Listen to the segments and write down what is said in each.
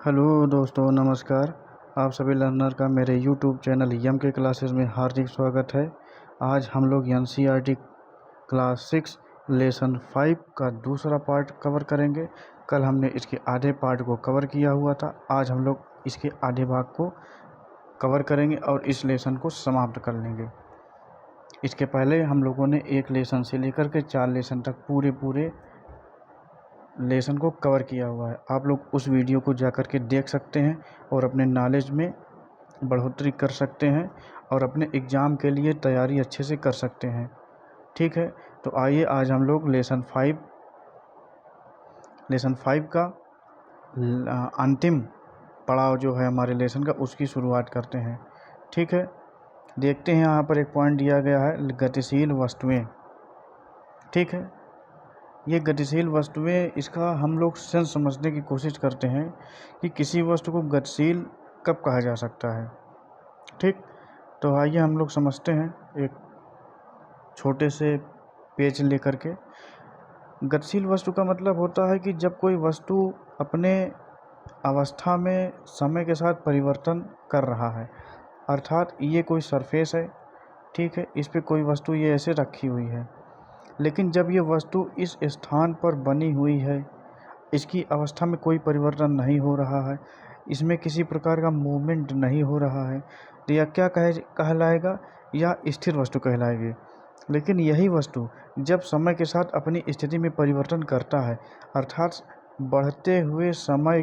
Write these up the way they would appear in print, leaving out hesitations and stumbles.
Hello दोस्तों, नमस्कार। आप सभी लर्नर का मेरे यूट्यूब चैनल यम के क्लासेस में हार्दिक स्वागत है। आज हम लोग एनसीईआरटी क्लास 6 लेसन 5 का दूसरा पार्ट कवर करेंगे। कल हमने इसके आधे पार्ट को कवर किया हुआ था। आज हम लोग इसके आधे भाग को कवर करेंगे और इस लेसन को समाप्त कर लेंगे। इसके पहले हम लोगों ने एक लेसन से लेकर के 4 लेसन तक पूरे लेसन को कवर किया हुआ है। आप लोग उस वीडियो को जाकर के देख सकते हैं और अपने नॉलेज में बढ़ोतरी कर सकते हैं और अपने एग्ज़ाम के लिए तैयारी अच्छे से कर सकते हैं। ठीक है, तो आइए आज हम लोग लेसन 5 का अंतिम पड़ाव जो है हमारे लेसन का, उसकी शुरुआत करते हैं। ठीक है, देखते हैं यहाँ पर एक पॉइंट दिया गया है, गतिशील वस्तुएं। ठीक है, ये गतिशील वस्तुएं, इसका हम लोग सेंस समझने की कोशिश करते हैं कि किसी वस्तु को गतिशील कब कहा जा सकता है। ठीक, तो आइए हम लोग समझते हैं एक छोटे से पेज लेकर के। गतिशील वस्तु का मतलब होता है कि जब कोई वस्तु अपने अवस्था में समय के साथ परिवर्तन कर रहा है, अर्थात ये कोई सरफेस है, ठीक है, इस पे कोई वस्तु ये ऐसे रखी हुई है, लेकिन जब ये वस्तु इस स्थान पर बनी हुई है, इसकी अवस्था में कोई परिवर्तन नहीं हो रहा है, इसमें किसी प्रकार का मूवमेंट नहीं हो रहा है, तो यह क्या कहलाएगा? यह स्थिर वस्तु कहलाएगी। लेकिन यही वस्तु जब समय के साथ अपनी स्थिति में परिवर्तन करता है, अर्थात बढ़ते हुए समय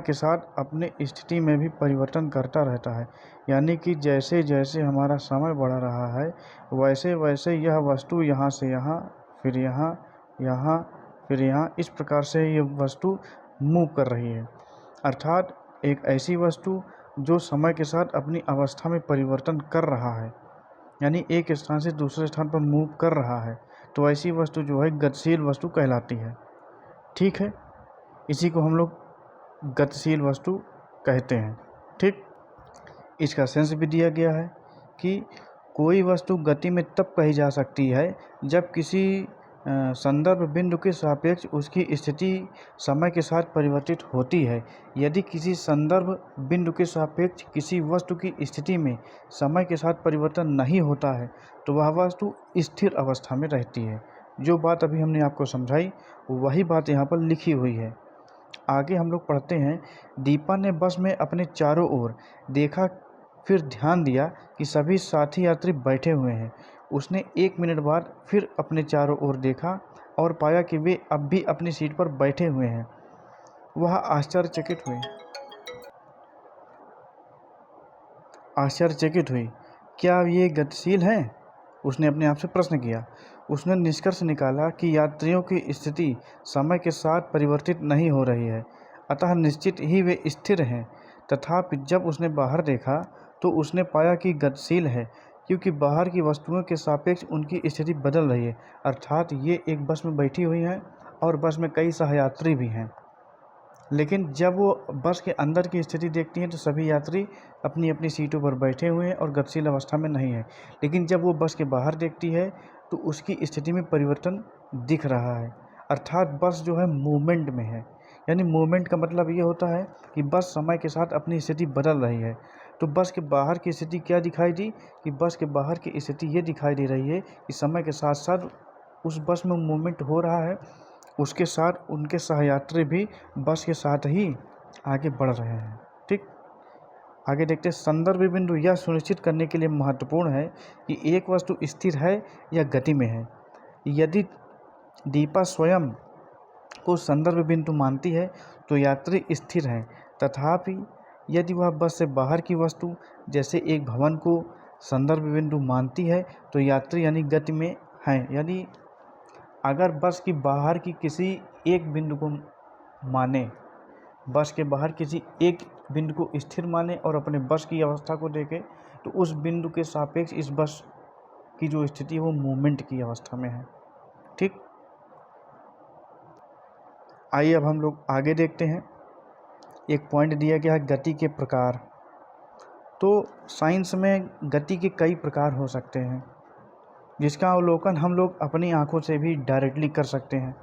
के साथ अपने स्थिति में भी परिवर्तन करता रहता है, यानी कि जैसे जैसे हमारा समय बढ़ रहा है वैसे वैसे यह वस्तु यहाँ से यहाँ, फिर यहाँ, यहाँ, फिर यहाँ, इस प्रकार से ये वस्तु मूव कर रही है। अर्थात एक ऐसी वस्तु जो समय के साथ अपनी अवस्था में परिवर्तन कर रहा है, यानी एक स्थान से दूसरे स्थान पर मूव कर रहा है, तो ऐसी वस्तु जो है गतिशील वस्तु कहलाती है। ठीक है, इसी को हम लोग गतिशील वस्तु कहते हैं। ठीक, इसका सेंस भी दिया गया है कि कोई वस्तु गति में तब कही जा सकती है जब किसी संदर्भ बिंदु के सापेक्ष उसकी स्थिति समय के साथ परिवर्तित होती है। यदि किसी संदर्भ बिंदु के सापेक्ष किसी वस्तु की स्थिति में समय के साथ परिवर्तन नहीं होता है तो वह वस्तु स्थिर अवस्था में रहती है। जो बात अभी हमने आपको समझाई वही बात यहाँ पर लिखी हुई है। आगे हम लोग पढ़ते हैं। दीपा ने बस में अपने चारों ओर देखा, फिर ध्यान दिया कि सभी साथी यात्री बैठे हुए हैं। उसने 1 मिनट बाद फिर अपने चारों ओर देखा और पाया कि वे अब भी अपनी सीट पर बैठे हुए हैं। वह आश्चर्यचकित हुई। क्या ये गतिशील हैं? उसने अपने आप से प्रश्न किया। उसने निष्कर्ष निकाला कि यात्रियों की स्थिति समय के साथ परिवर्तित नहीं हो रही है, अतः निश्चित ही वे स्थिर हैं। तथापि जब उसने बाहर देखा तो उसने पाया कि गतिशील है, क्योंकि बाहर की वस्तुओं के सापेक्ष उनकी स्थिति बदल रही है। अर्थात ये एक बस में बैठी हुई हैं और बस में कई सहयात्री भी हैं, लेकिन जब वो बस के अंदर की स्थिति देखती हैं तो सभी यात्री अपनी अपनी सीटों पर बैठे हुए हैं और गतिशील अवस्था में नहीं है। लेकिन जब वो बस के बाहर देखती है तो उसकी स्थिति में परिवर्तन दिख रहा है, अर्थात बस जो है मूवमेंट में है। यानी मूवमेंट का मतलब ये होता है कि बस समय के साथ अपनी स्थिति बदल रही है। तो बस के बाहर की स्थिति क्या दिखाई दी? कि बस के बाहर की स्थिति ये दिखाई दे रही है कि समय के साथ साथ उस बस में मूवमेंट हो रहा है, उसके साथ उनके सहयात्री भी बस के साथ ही आगे बढ़ रहे हैं। ठीक, आगे देखते हैं। संदर्भ बिंदु यह सुनिश्चित करने के लिए महत्वपूर्ण है कि एक वस्तु स्थिर है या गति में है। यदि दीपा स्वयं को संदर्भ बिंदु मानती है तो यात्री स्थिर हैं, तथापि यदि वह बस से बाहर की वस्तु जैसे एक भवन को संदर्भ बिंदु मानती है तो यात्री यानी गति में हैं। यानी अगर बस की बाहर की किसी एक बिंदु को माने, बस के बाहर किसी एक बिंदु को स्थिर माने और अपने बस की अवस्था को देखे, तो उस बिंदु के सापेक्ष इस बस की जो स्थिति है वो मूवमेंट की अवस्था में है। ठीक, आइए अब हम लोग आगे देखते हैं। एक पॉइंट दिया गया है, गति के प्रकार। तो साइंस में गति के कई प्रकार हो सकते हैं, जिसका अवलोकन हम लोग अपनी आंखों से भी डायरेक्टली कर सकते हैं।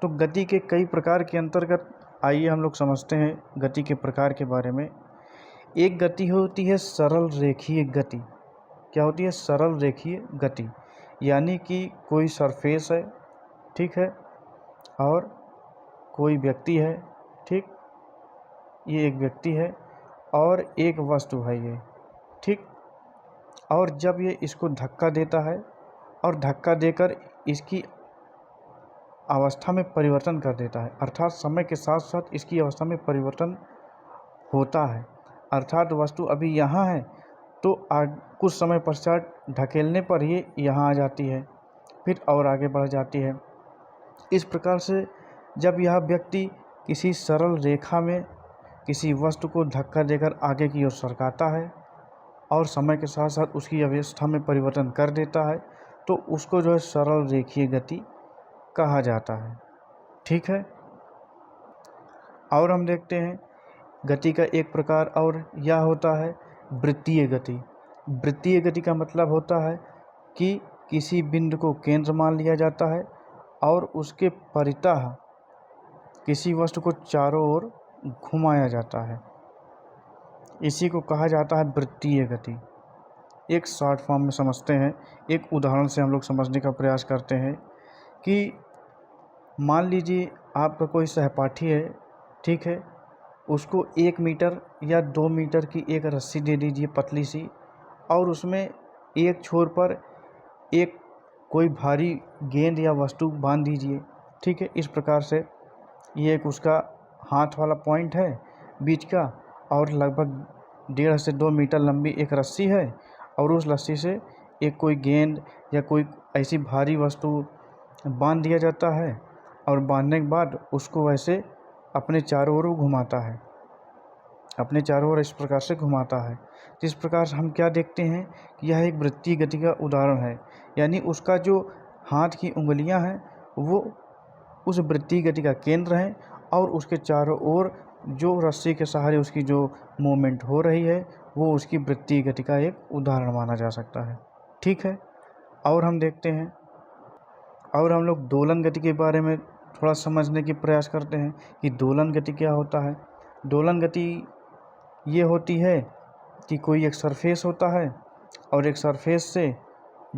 तो गति के कई प्रकार के अंतर्गत आइए हम लोग समझते हैं गति के प्रकार के बारे में। एक गति होती है सरल रेखीय गति। क्या होती है? सरल रेखीय गति, यानी कि कोई सरफेस है, ठीक है, और कोई व्यक्ति है, ठीक, ये एक व्यक्ति है और एक वस्तु है ये, ठीक, और जब ये इसको धक्का देता है और धक्का देकर इसकी अवस्था में परिवर्तन कर देता है, अर्थात समय के साथ साथ इसकी अवस्था में परिवर्तन होता है, अर्थात वस्तु अभी यहाँ है तो कुछ समय पश्चात ढकेलने पर ये यहाँ आ जाती है, फिर और आगे बढ़ जाती है। इस प्रकार से जब यह व्यक्ति किसी सरल रेखा में किसी वस्तु को धक्का देकर आगे की ओर सरकाता है और समय के साथ साथ उसकी अवस्था में परिवर्तन कर देता है, तो उसको जो है सरल रेखीय गति कहा जाता है, ठीक है। और हम देखते हैं गति का एक प्रकार और यह होता है वृत्तीय गति। वृत्तीय गति का मतलब होता है कि किसी बिंदु को केंद्र मान लिया जाता है और उसके परितः किसी वस्तु को चारों ओर घुमाया जाता है, इसी को कहा जाता है वृत्तीय गति। एक शॉर्ट फॉर्म में समझते हैं, एक उदाहरण से हम लोग समझने का प्रयास करते हैं कि मान लीजिए आपका कोई सहपाठी है, ठीक है, उसको 1 मीटर या 2 मीटर की एक रस्सी दे दीजिए पतली सी, और उसमें एक छोर पर एक कोई भारी गेंद या वस्तु बांध दीजिए, ठीक है। इस प्रकार से ये एक उसका हाथ वाला पॉइंट है बीच का, और लगभग 1.5 से 2 मीटर लंबी एक रस्सी है, और उस रस्सी से एक कोई गेंद या कोई ऐसी भारी वस्तु बांध दिया जाता है, और बांधने के बाद उसको वैसे अपने चारों ओर घुमाता है, अपने चारों ओर इस प्रकार से घुमाता है। जिस प्रकार से हम क्या देखते हैं कि यह एक वृत्तीय गति का उदाहरण है, यानी उसका जो हाथ की उंगलियां हैं वो उस वृत्तीय गति का केंद्र है, और उसके चारों ओर जो रस्सी के सहारे उसकी जो मूवमेंट हो रही है वो उसकी वृत्तीय गति का एक उदाहरण माना जा सकता है, ठीक है। और हम देखते हैं, और हम लोग दोलन गति के बारे में थोड़ा समझने की प्रयास करते हैं कि दोलन गति क्या होता है। दोलन गति ये होती है कि कोई एक सरफेस होता है और एक सरफेस से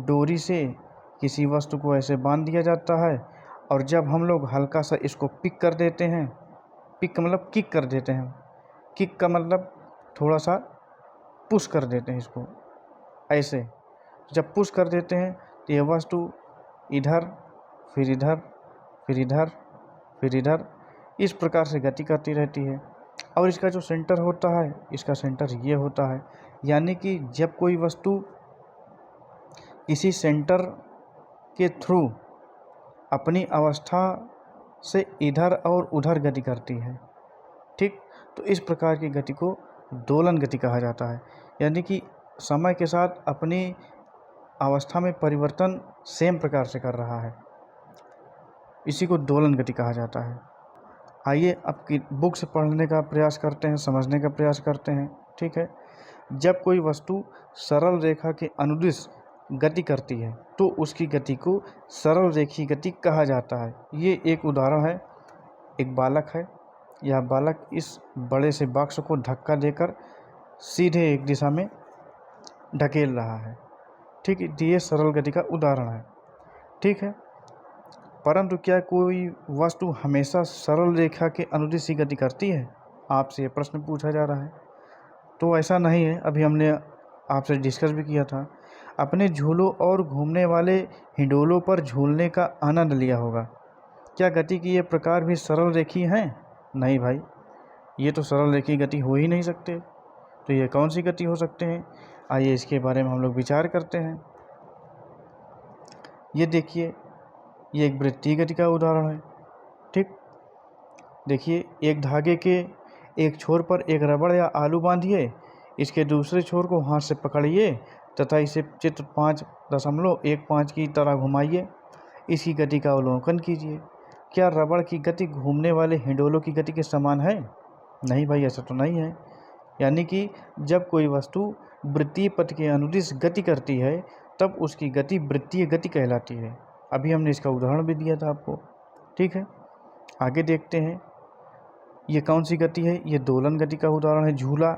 डोरी से किसी वस्तु को ऐसे बांध दिया जाता है, और जब हम लोग हल्का सा इसको पिक कर देते हैं, पिक का मतलब किक कर देते हैं, किक का मतलब थोड़ा सा पुश कर देते हैं इसको ऐसे, जब पुश कर देते हैं तो यह वस्तु इधर फिर इधर फिर इधर फिर इधर इस प्रकार से गति करती रहती है। और इसका जो सेंटर होता है, इसका सेंटर ये होता है, यानी कि जब कोई वस्तु किसी सेंटर के थ्रू अपनी अवस्था से इधर और उधर गति करती है, ठीक, तो इस प्रकार की गति को दोलन गति कहा जाता है, यानी कि समय के साथ अपनी अवस्था में परिवर्तन सेम प्रकार से कर रहा है, इसी को दोलन गति कहा जाता है। आइए अब की बुक से पढ़ने का प्रयास करते हैं, समझने का प्रयास करते हैं, ठीक है। जब कोई वस्तु सरल रेखा के अनुदिश गति करती है तो उसकी गति को सरल रेखीय गति कहा जाता है। ये एक उदाहरण है, एक बालक है, यह बालक इस बड़े से बॉक्स को धक्का देकर सीधे एक दिशा में ढकेल रहा है, ठीक है, ये सरल गति का उदाहरण है, ठीक है। परंतु क्या कोई वस्तु हमेशा सरल रेखा के अनुदिश ही गति करती है? आपसे ये प्रश्न पूछा जा रहा है। तो ऐसा नहीं है, अभी हमने आपसे डिस्कस भी किया था। अपने झूलों और घूमने वाले हिंडोलों पर झूलने का आनंद लिया होगा। क्या गति की ये प्रकार भी सरल रेखीय हैं? नहीं भाई, ये तो सरल रेखीय गति हो ही नहीं सकते। तो ये कौन सी गति हो सकते हैं? आइए इसके बारे में हम लोग विचार करते हैं। ये देखिए, ये एक वृत्तीय गति का उदाहरण है, ठीक। देखिए, एक धागे के एक छोर पर एक रबड़ या आलू बांधिए, इसके दूसरे छोर को हाथ से पकड़िए तथा इसे चित्र 5.15 की तरह घुमाइए। इसकी गति का अवलोकन कीजिए। क्या रबड़ की गति घूमने वाले हिंडोलों की गति के समान है? नहीं भाई, ऐसा तो नहीं है। यानी कि जब कोई वस्तु वृत्तीय पथ के अनुदिश गति करती है तब उसकी गति वृत्तीय गति कहलाती है। अभी हमने इसका उदाहरण भी दिया था आपको, ठीक है। आगे देखते हैं, ये कौन सी गति है? ये दोलन गति का उदाहरण है झूला।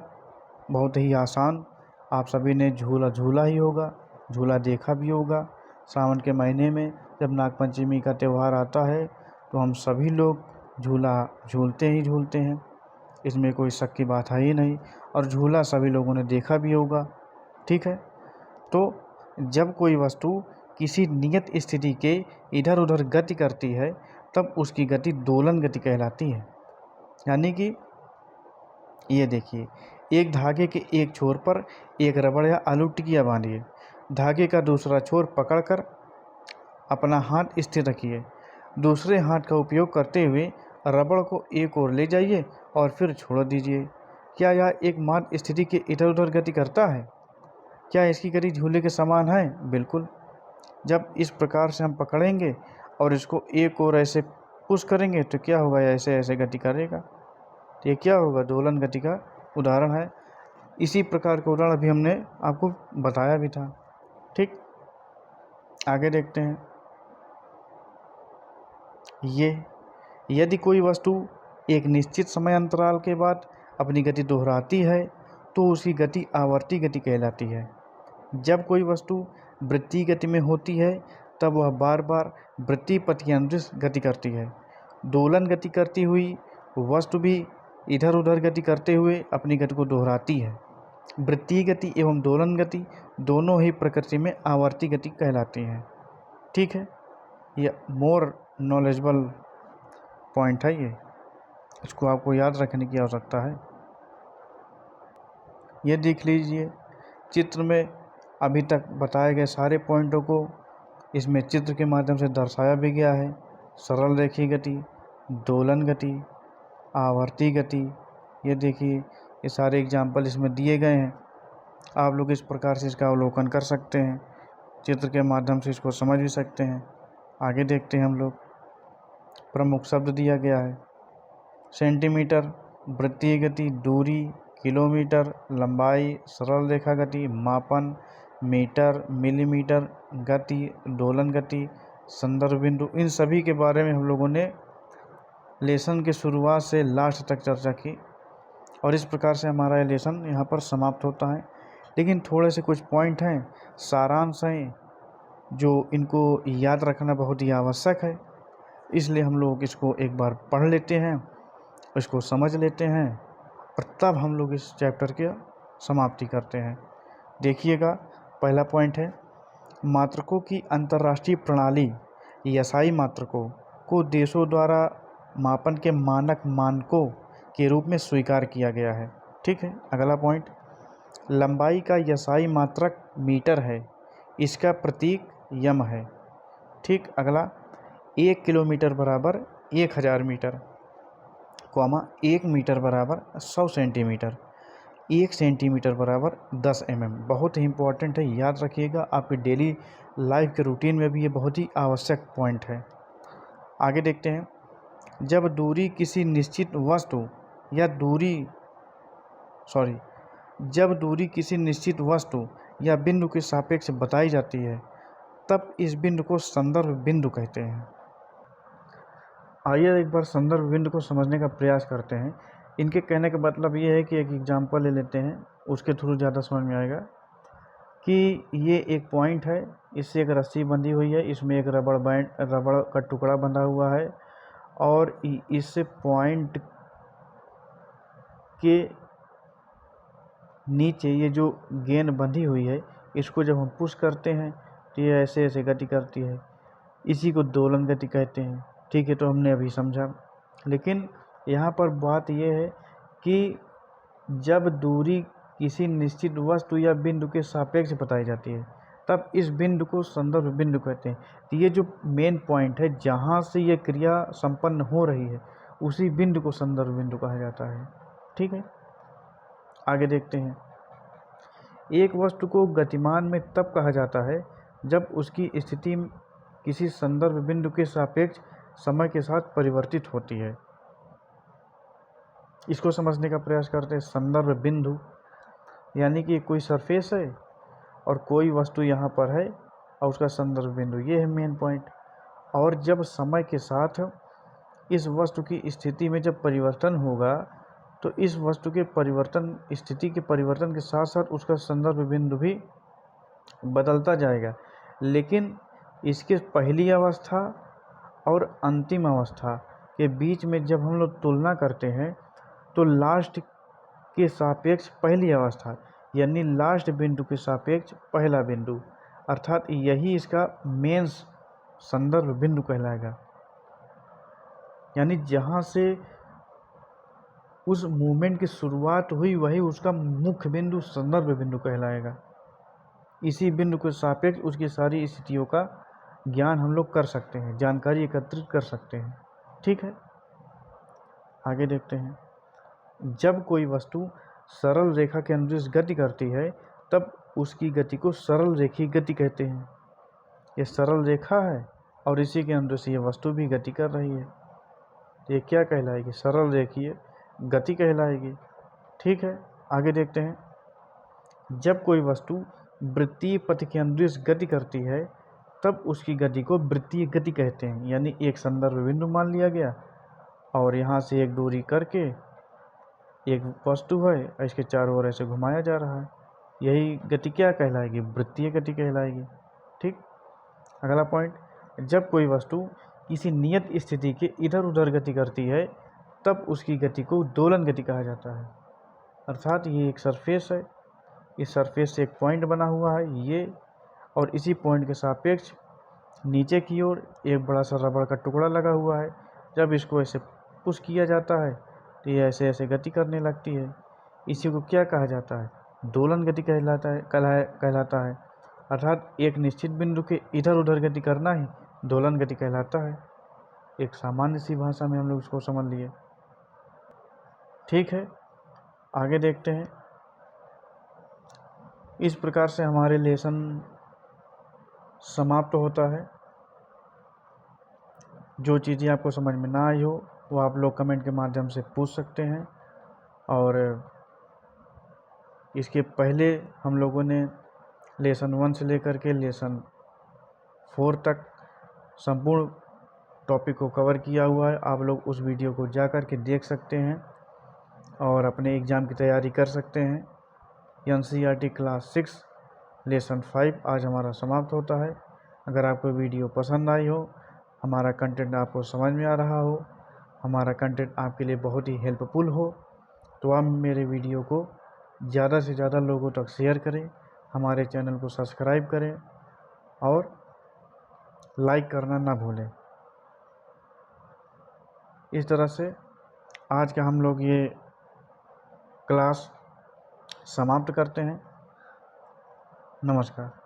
बहुत ही आसान, आप सभी ने झूला झूला ही होगा, झूला देखा भी होगा। सावन के महीने में जब नागपंचमी का त्यौहार आता है तो हम सभी लोग झूला झूलते ही झूलते हैं, इसमें कोई शक की बात है ही नहीं। और झूला सभी लोगों ने देखा भी होगा, ठीक है। तो जब कोई वस्तु किसी नियत स्थिति के इधर उधर गति करती है तब उसकी गति दोलन गति कहलाती है। यानी कि ये देखिए, एक धागे के एक छोर पर एक रबड़ या आलू टिकिया बांधिए, धागे का दूसरा छोर पकड़कर अपना हाथ स्थिर रखिए, दूसरे हाथ का उपयोग करते हुए रबड़ को एक ओर ले जाइए और फिर छोड़ दीजिए। क्या यह एकमात्र स्थिति के इधर उधर गति करता है? क्या इसकी गति झूले के समान है? बिल्कुल। जब इस प्रकार से हम पकड़ेंगे और इसको एक ओर ऐसे पुश करेंगे तो क्या होगा? ऐसे ऐसे गति करेगा, तो ये क्या होगा? दोलन गति का उदाहरण है। इसी प्रकार का उदाहरण अभी हमने आपको बताया भी था, ठीक। आगे देखते हैं, ये यदि कोई वस्तु एक निश्चित समय अंतराल के बाद अपनी गति दोहराती है तो उसकी गति आवर्ती गति कहलाती है। जब कोई वस्तु वृत्तीय गति में होती है तब वह बार बार वृत्तीय पथ के अनुदिश गति करती है। दोलन गति करती हुई वस्तु भी इधर उधर गति करते हुए अपनी गति को दोहराती है। वृत्तीय गति एवं दोलन गति दोनों ही प्रकृति में आवर्ती गति कहलाती हैं, ठीक है। यह मोर नॉलेजेबल पॉइंट है, ये इसको आपको याद रखने की आवश्यकता है। ये देख लीजिए, चित्र में अभी तक बताए गए सारे पॉइंटों को इसमें चित्र के माध्यम से दर्शाया भी गया है। सरल रेखीय गति, दोलन गति, आवर्ती गति, ये देखिए ये सारे एग्जाम्पल इसमें दिए गए हैं। आप लोग इस प्रकार से इसका अवलोकन कर सकते हैं, चित्र के माध्यम से इसको समझ भी सकते हैं। आगे देखते हैं हम लोग, प्रमुख शब्द दिया गया है, सेंटीमीटर वृत्तीय गति, दूरी, किलोमीटर लंबाई, सरल रेखा गति, मापन, मीटर, मिलीमीटर, गति, दोलन गति, संदर्भ बिंदु। इन सभी के बारे में हम लोगों ने लेसन के शुरुआत से लास्ट तक चर्चा की और इस प्रकार से हमारा ये लेसन यहाँ पर समाप्त होता है। लेकिन थोड़े से कुछ पॉइंट हैं, सारांश हैं, जो इनको याद रखना बहुत ही आवश्यक है। इसलिए हम लोग इसको एक बार पढ़ लेते हैं, इसको समझ लेते हैं और तब हम लोग इस चैप्टर की समाप्ति करते हैं। देखिएगा, पहला पॉइंट है, मात्रकों की अंतर्राष्ट्रीय प्रणाली एसआई मात्रकों को देशों द्वारा मापन के मानक मानकों के रूप में स्वीकार किया गया है, ठीक है। अगला पॉइंट, लंबाई का एसआई मात्रक मीटर है, इसका प्रतीक यम है, ठीक। अगला, 1 किलोमीटर बराबर 1000 मीटर, 1 मीटर बराबर 100 सेंटीमीटर, 1 सेंटीमीटर बराबर 10 mm। बहुत ही इंपॉर्टेंट है, याद रखिएगा, आपके डेली लाइफ के रूटीन में भी ये बहुत ही आवश्यक पॉइंट है। आगे देखते हैं, जब दूरी किसी निश्चित वस्तु या बिंदु के सापेक्ष बताई जाती है तब इस बिंदु को संदर्भ बिंदु कहते हैं। आइए एक बार संदर्भ बिंदु को समझने का प्रयास करते हैं। इनके कहने का मतलब ये है कि एक एग्जाम्पल ले लेते हैं, उसके थ्रू ज़्यादा समझ में आएगा कि ये एक पॉइंट है, इससे एक रस्सी बंधी हुई है, इसमें एक रबड़ का टुकड़ा बंधा हुआ है और इस पॉइंट के नीचे ये जो गेंद बंधी हुई है, इसको जब हम पुश करते हैं तो ये ऐसे ऐसे गति करती है, इसी को दोलन गति कहते हैं, ठीक है। तो हमने अभी समझा, लेकिन यहाँ पर बात यह है कि जब दूरी किसी निश्चित वस्तु या बिंदु के सापेक्ष बताई जाती है तब इस बिंदु को संदर्भ बिंदु कहते हैं। तो ये जो मेन पॉइंट है, जहाँ से ये क्रिया संपन्न हो रही है, उसी बिंदु को संदर्भ बिंदु कहा जाता है, ठीक है। आगे देखते हैं, एक वस्तु को गतिमान में तब कहा जाता है जब उसकी स्थिति किसी संदर्भ बिंदु के सापेक्ष समय के साथ परिवर्तित होती है। इसको समझने का प्रयास करते हैं। संदर्भ बिंदु यानी कि कोई सरफेस है और कोई वस्तु यहाँ पर है और उसका संदर्भ बिंदु, ये है मेन पॉइंट। और जब समय के साथ इस वस्तु की स्थिति में जब परिवर्तन होगा तो इस वस्तु के परिवर्तन स्थिति के परिवर्तन के साथ साथ उसका संदर्भ बिंदु भी बदलता जाएगा। लेकिन इसके पहली अवस्था और अंतिम अवस्था के बीच में जब हम लोग तुलना करते हैं तो लास्ट के सापेक्ष पहली अवस्था यानी लास्ट बिंदु के सापेक्ष पहला बिंदु, अर्थात यही इसका मेन संदर्भ बिंदु कहलाएगा। यानी जहाँ से उस मूवमेंट की शुरुआत हुई वही उसका मुख्य बिंदु संदर्भ बिंदु कहलाएगा। इसी बिंदु के सापेक्ष उसकी सारी स्थितियों का ज्ञान हम लोग कर सकते हैं, जानकारी एकत्रित कर सकते हैं। ठीक है, आगे देखते हैं। जब कोई वस्तु सरल रेखा के अनुदिश गति करती है तब उसकी गति को सरल रेखीय गति कहते हैं। ये सरल रेखा है और इसी के अनुदिश ये वस्तु भी गति कर रही है, ये क्या कहलाएगी? सरल रेखीय गति कहलाएगी। ठीक है, आगे देखते हैं। जब कोई वस्तु वृत्तीय पथ के अनुदिश गति करती है तब उसकी गति को वृत्तीय गति कहते हैं। यानी एक संदर्भ बिंदु मान लिया गया और यहाँ से एक दूरी करके एक वस्तु है, इसके चारों ओर ऐसे घुमाया जा रहा है, यही गति क्या कहलाएगी? वृत्तीय गति कहलाएगी। ठीक, अगला पॉइंट, जब कोई वस्तु किसी नियत स्थिति के इधर उधर गति करती है तब उसकी गति को दोलन गति कहा जाता है। अर्थात ये एक सरफेस है, इस सरफेस से एक पॉइंट बना हुआ है ये, और इसी पॉइंट के सापेक्ष नीचे की ओर एक बड़ा सा रबड़ का टुकड़ा लगा हुआ है। जब इसको ऐसे पुश किया जाता है तो ये ऐसे ऐसे गति करने लगती है। इसी को क्या कहा जाता है? दोलन गति कहलाता है। अर्थात एक निश्चित बिंदु के इधर उधर गति करना ही दोलन गति कहलाता है। एक सामान्य सी भाषा में हम लोग इसको समझ लिए। ठीक है, आगे देखते हैं। इस प्रकार से हमारे लेसन समाप्त होता है। जो चीज़ें आपको समझ में ना आई हो वो आप लोग कमेंट के माध्यम से पूछ सकते हैं। और इसके पहले हम लोगों ने लेसन 1 से लेकर के लेसन 4 तक संपूर्ण टॉपिक को कवर किया हुआ है। आप लोग उस वीडियो को जा कर के देख सकते हैं और अपने एग्ज़ाम की तैयारी कर सकते हैं। NCERT क्लास 6 लेसन 5 आज हमारा समाप्त होता है। अगर आपको वीडियो पसंद आई हो, हमारा कंटेंट आपको समझ में आ रहा हो, हमारा कंटेंट आपके लिए बहुत ही हेल्पफुल हो, तो आप मेरे वीडियो को ज़्यादा से ज़्यादा लोगों तक शेयर करें, हमारे चैनल को सब्सक्राइब करें और लाइक करना ना भूलें। इस तरह से आज का हम लोग ये क्लास समाप्त करते हैं। नमस्कार।